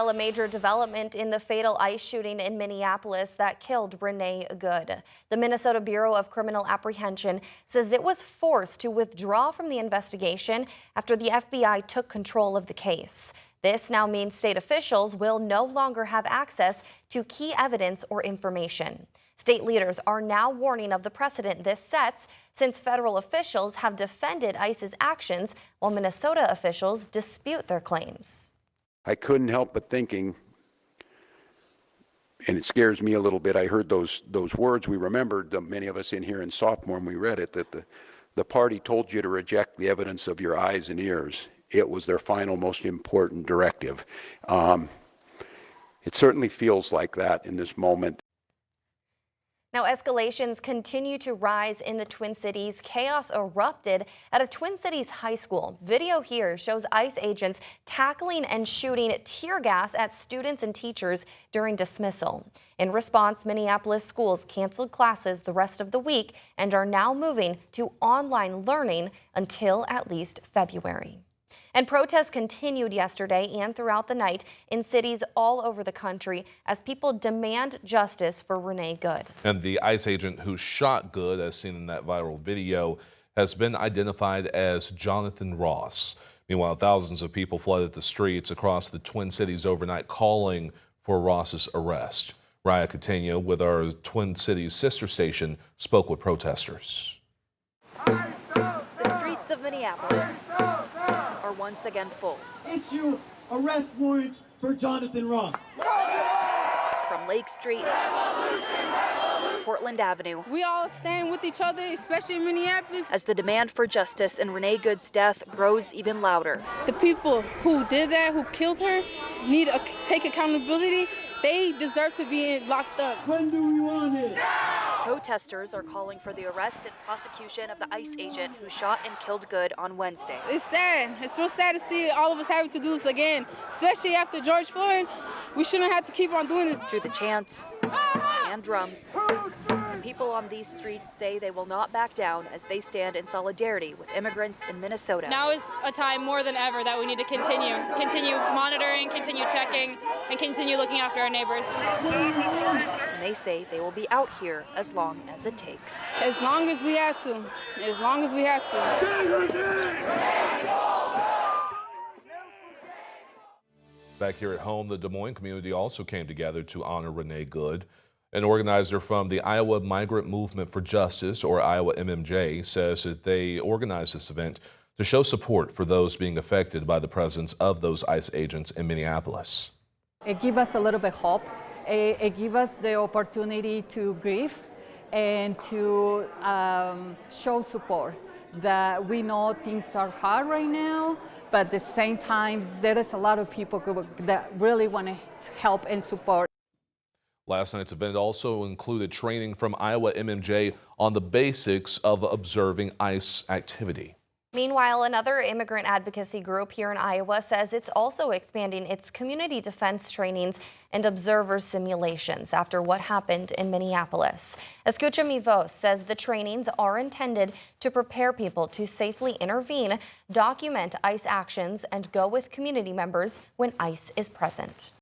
A major development in the fatal ICE shooting in Minneapolis that killed Renee Good. The Minnesota Bureau of Criminal Apprehension says it was forced to withdraw from the investigation after the FBI took control of the case. This now means state officials will no longer have access to key evidence or information. State leaders are now warning of the precedent this sets, since federal officials have defended ICE's actions while Minnesota officials dispute their claims. I couldn't help but thinking, and it scares me a little bit, I heard those words. We remembered, many of us in here in sophomore, when we read it, that the party told you to reject the evidence of your eyes and ears. It was their final, most important directive. It certainly feels like that in this moment. Now, escalations continue to rise in the Twin Cities. Chaos erupted at a Twin Cities high school. Video here shows ICE agents tackling and shooting tear gas at students and teachers during dismissal. In response, Minneapolis schools canceled classes the rest of the week and are now moving to online learning until at least February. And protests continued yesterday and throughout the night in cities all over the country as people demand justice for Renee Good. And the ICE agent who shot Good, as seen in that viral video, has been identified as Jonathan Ross. Meanwhile, thousands of people flooded the streets across the Twin Cities overnight calling for Ross's arrest. Raya Catania, with our Twin Cities sister station, spoke with protesters. The streets of Minneapolis are once again full. Issue arrest warrants for Jonathan Ross. From Lake Street to Portland Avenue. We all stand with each other, especially in Minneapolis. As the demand for justice in Renee Good's death grows even louder. The people who did that, who killed her, need to take accountability. They deserve to be locked up. When do we want it? Protesters are calling for the arrest and prosecution of the ICE agent who shot and killed Good on Wednesday. It's sad. It's real sad to see all of us having to do this again, especially after George Floyd. We shouldn't have to keep on doing this. Through the chants and drums, and people on these streets say they will not back down as they stand in solidarity with immigrants in Minnesota. Now is a time more than ever that we need to continue monitoring, continue checking, and continue looking after our neighbors. And they say they will be out here as long as it takes. As long as we have to. As long as we have to. Back here at home, the Des Moines community also came together to honor Renee Good. An organizer from the Iowa Migrant Movement for Justice, or Iowa MMJ, says that they organized this event to show support for those being affected by the presence of those ICE agents in Minneapolis. It gives us a little bit hope. It gives us the opportunity to grieve and to show support. That we know things are hard right now, but at the same time, there is a lot of people that really want to help and support. Last night's event also included training from Iowa MMJ on the basics of observing ICE activity. Meanwhile, another immigrant advocacy group here in Iowa says it's also expanding its community defense trainings and observer simulations after what happened in Minneapolis. Escucha Mi Voz says the trainings are intended to prepare people to safely intervene, document ICE actions, and go with community members when ICE is present.